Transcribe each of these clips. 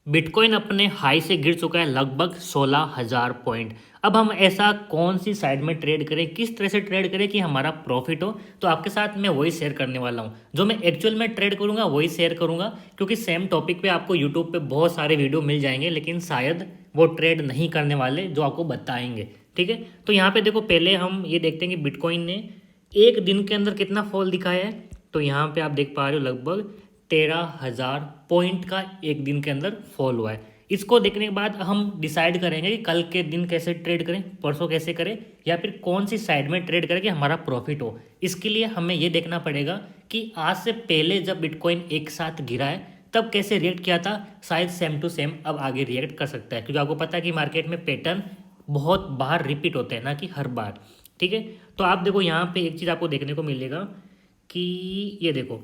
Bitcoin अपने high से गिर चुका है लगभग 16,000 पॉइंट। अब हम ऐसा कौन सी साइड में ट्रेड करें, किस तरह से ट्रेड करें कि हमारा प्रॉफिट हो, तो आपके साथ मैं वही शेयर करने वाला हूं। जो मैं एक्चुअल में ट्रेड करूंगा वही शेयर करूंगा, क्योंकि सेम टॉपिक पे आपको यूट्यूब पे बहुत सारे वीडियो मिल जाएंगे, लेकिन शायद वो ट्रेड नहीं करने वाले जो आपको बताएंगे। ठीक है, तो यहाँ पे देखो, पहले हम ये देखते हैं कि बिटकॉइन ने एक दिन के अंदर कितना फॉल दिखाया है। तो यहाँ पे आप देख पा रहे हो लगभग 13,000 पॉइंट का एक दिन के अंदर फॉल हुआ है। इसको देखने के बाद हम डिसाइड करेंगे कि कल के दिन कैसे ट्रेड करें, परसों कैसे करें, या फिर कौन सी साइड में ट्रेड करें कि हमारा प्रॉफिट हो। इसके लिए हमें ये देखना पड़ेगा कि आज से पहले जब बिटकॉइन एक साथ गिरा है तब कैसे रिएक्ट किया था। शायद सेम टू सेम अब आगे रिएक्ट कर सकता है, क्योंकि आपको पता है कि मार्केट में पैटर्न बहुत बार रिपीट होते हैं, ना कि हर बार। ठीक है, तो आप देखो यहाँ पे एक चीज़ आपको देखने को मिलेगा कि ये देखो,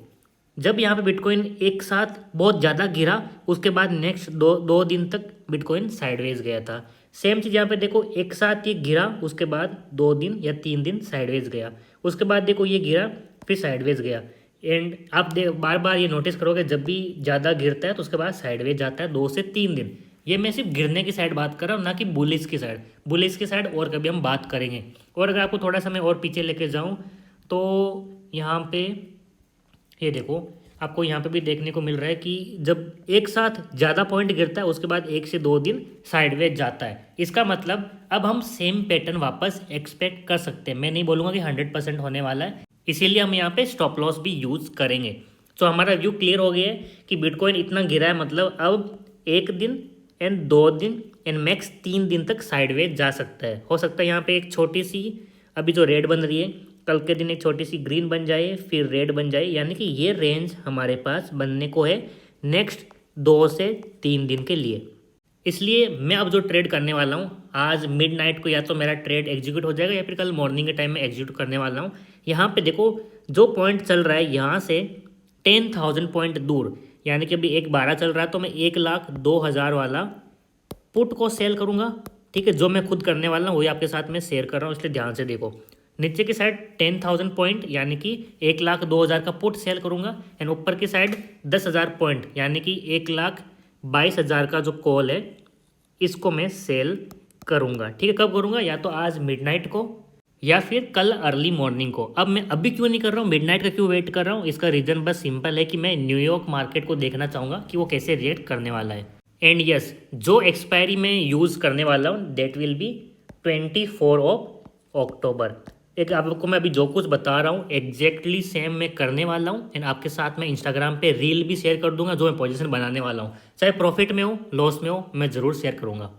जब यहाँ पे बिटकॉइन एक साथ बहुत ज़्यादा गिरा, उसके बाद नेक्स्ट दो दिन तक बिटकॉइन साइडवेज गया था। सेम चीज़ यहाँ पे देखो, एक साथ ये गिरा, उसके बाद 2 दिन या 3 दिन साइडवेज गया, उसके बाद देखो ये गिरा, फिर साइडवेज गया। एंड आप बार बार ये नोटिस करोगे, जब भी ज़्यादा गिरता है तो उसके बाद साइडवेज जाता है 2 से 3 दिन। ये मैं सिर्फ गिरने की साइड बात कर रहा हूँ, ना कि बुलिश की साइड। बुलिश की साइड और कभी हम बात करेंगे। और अगर आपको थोड़ा सा मैं और पीछे लेके जाऊँ तो यहाँ पे ये देखो, आपको यहाँ पे भी देखने को मिल रहा है कि जब एक साथ ज़्यादा पॉइंट गिरता है उसके बाद 1 से 2 दिन साइडवेज जाता है। इसका मतलब अब हम सेम पैटर्न वापस एक्सपेक्ट कर सकते हैं। मैं नहीं बोलूँगा कि 100% होने वाला है, इसीलिए हम यहाँ पे स्टॉप लॉस भी यूज़ करेंगे। तो हमारा व्यू क्लियर हो गया है कि बिटकॉइन इतना गिरा है, मतलब अब 1 दिन एंड 2 दिन एंड मैक्स 3 दिन तक साइडवेज जा सकता है। हो सकता है यहाँ पे एक छोटी सी अभी जो रेड बन रही है, कल के दिन एक छोटी सी ग्रीन बन जाए, फिर रेड बन जाए, यानी कि ये रेंज हमारे पास बनने को है नेक्स्ट 2 से 3 दिन के लिए। इसलिए मैं अब जो ट्रेड करने वाला हूँ, आज मिडनाइट को या तो मेरा ट्रेड एग्जीक्यूट हो जाएगा या फिर कल मॉर्निंग के टाइम में एग्जीक्यूट करने वाला हूँ। यहाँ पे देखो, जो पॉइंट चल रहा है यहाँ से 10,000 पॉइंट दूर, यानी कि अभी 1,12 चल रहा है, तो मैं 1,02,000 वाला पुट को सेल करूँगा। ठीक है, जो मैं खुद करने वाला हूँ वही आपके साथ मैं शेयर कर रहा हूँ, इसलिए ध्यान से देखो। नीचे की साइड 10,000 पॉइंट यानी कि 1,02,000 का पुट सेल करूंगा, एंड ऊपर की साइड 10,000 पॉइंट यानी कि 1,22,000 का जो कॉल है इसको मैं सेल करूंगा। ठीक है, कब करूंगा? या तो आज मिडनाइट को या फिर कल अर्ली मॉर्निंग को। अब मैं अभी क्यों नहीं कर रहा हूँ, मिडनाइट का क्यों वेट कर रहा हूँ? इसका रीज़न बस सिंपल है कि मैं न्यूयॉर्क मार्केट को देखना चाहूँगा कि वो कैसे रिएक्ट करने वाला है। एंड यस, जो एक्सपायरी में यूज़ करने वाला हूँ दैट विल बी 24 अक्टूबर। एक आप लोग को मैं अभी जो कुछ बता रहा हूँ एग्जैक्टली सेम मैं करने वाला हूँ, एंड आपके साथ मैं इंस्टाग्राम पे रील भी शेयर कर दूंगा जो मैं पोजीशन बनाने वाला हूँ। चाहे प्रॉफिट में हो लॉस में हो, मैं ज़रूर शेयर करूँगा।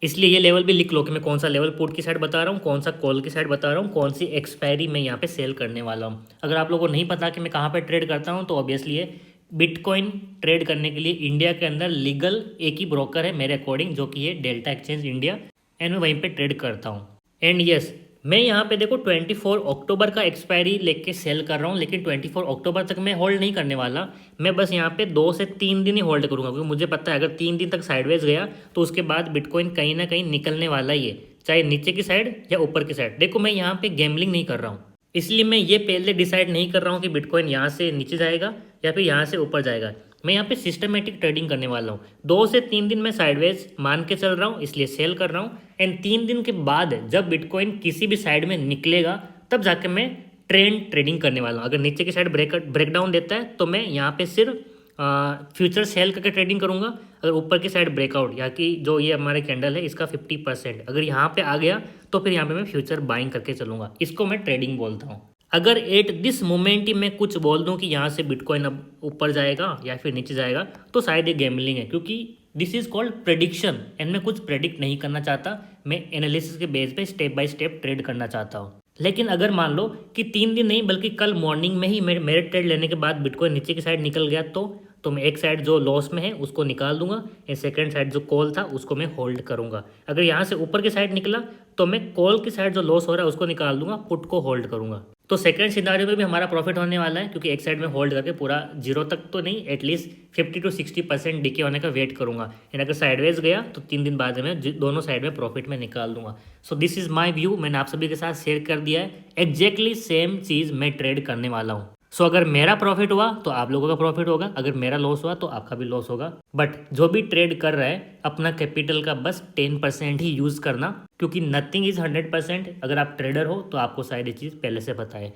इसलिए ये लेवल भी लिख लो कि मैं कौन सा लेवल पुट की साइड बता रहा हूँ, कौन सा कॉल की साइड बता रहा हूँ, कौन सी एक्सपायरी मैं यहाँ पे सेल करने वाला हूँ। अगर आप लोगों को नहीं पता कि मैं कहाँ पर ट्रेड करता हूँ, तो ऑब्वियसली बिटकॉइन ट्रेड करने के लिए इंडिया के अंदर लीगल एक ही ब्रोकर है मेरे अकॉर्डिंग, जो कि है डेल्टा एक्सचेंज इंडिया, एंड मैं वहीं पे ट्रेड करता हूँ। एंड यस, मैं यहाँ पे देखो 24 अक्टूबर का एक्सपायरी लेके सेल कर रहा हूँ, लेकिन 24 अक्टूबर तक मैं होल्ड नहीं करने वाला। मैं बस यहाँ पे 2 से 3 दिन ही होल्ड करूँगा, क्योंकि मुझे पता है अगर 3 दिन तक साइडवेज गया तो उसके बाद बिटकॉइन कहीं ना कहीं निकलने वाला ही है, चाहे नीचे की साइड या ऊपर की साइड। देखो, मैं यहाँ पे गैम्बलिंग नहीं कर रहा हूँ, इसलिए मैं ये पहले डिसाइड नहीं कर रहा हूँ कि बिटकॉइन यहाँ से नीचे जाएगा या फिर यहाँ से ऊपर जाएगा। मैं यहाँ पे सिस्टमेटिक ट्रेडिंग करने वाला हूँ। 2 से 3 दिन मैं साइडवेज मान के चल रहा हूँ, इसलिए सेल कर रहा हूँ। एंड 3 दिन के बाद जब बिटकॉइन किसी भी साइड में निकलेगा तब जाके मैं ट्रेडिंग करने वाला हूँ। अगर नीचे की साइड ब्रेकडाउन देता है तो मैं यहाँ पे सिर्फ फ्यूचर सेल करके ट्रेडिंग करूँगा। अगर ऊपर की साइड ब्रेकआउट, या कि जो ये हमारे कैंडल है इसका 50% अगर यहाँ पे आ गया तो फिर यहाँ पे मैं फ्यूचर बाइंग करके चलूँगा। इसको मैं ट्रेडिंग बोलता हूँ। अगर एट दिस मोमेंट ही मैं कुछ बोल दूं कि यहाँ से बिटकॉइन अब ऊपर जाएगा या फिर नीचे जाएगा, तो शायद ये गैम्बलिंग है, क्योंकि this is called prediction, and मैं कुछ प्रेडिक्ट नहीं करना चाहता। मैं एनालिसिस के बेस पे स्टेप बाय स्टेप ट्रेड करना चाहता हूँ। लेकिन अगर मान लो कि 3 दिन नहीं बल्कि कल मॉर्निंग में ही मेरे ट्रेड लेने के बाद बिटकॉइन नीचे की साइड निकल गया, तो मैं एक साइड जो लॉस में है उसको निकाल दूंगा, एंड सेकंड साइड जो कॉल था उसको मैं होल्ड करूंगा। अगर यहाँ से ऊपर की साइड निकला तो मैं कॉल की साइड जो लॉस हो रहा है उसको निकाल दूंगा, पुट को होल्ड करूंगा। तो सेकंड सिनारियो में भी हमारा प्रॉफिट होने वाला है, क्योंकि एक साइड में होल्ड करके पूरा जीरो तक तो नहीं, एटलीस्ट 50 to 60% डीके होने का वेट करूंगा। एंड अगर साइडवेज गया तो 3 दिन बाद में दोनों साइड में प्रॉफिट में निकाल दूंगा। So this is my view, मैंने आप सभी के साथ शेयर कर दिया है। एग्जैक्टली सेम चीज़ मैं ट्रेड करने वाला हूँ। सो अगर मेरा प्रॉफिट हुआ तो आप लोगों का प्रॉफिट होगा, अगर मेरा लॉस हुआ तो आपका भी लॉस होगा। बट जो भी ट्रेड कर रहा है अपना कैपिटल का बस 10% ही यूज़ करना, क्योंकि नथिंग इज़ 100%। अगर आप ट्रेडर हो तो आपको शायद ये चीज़ पहले से पता है।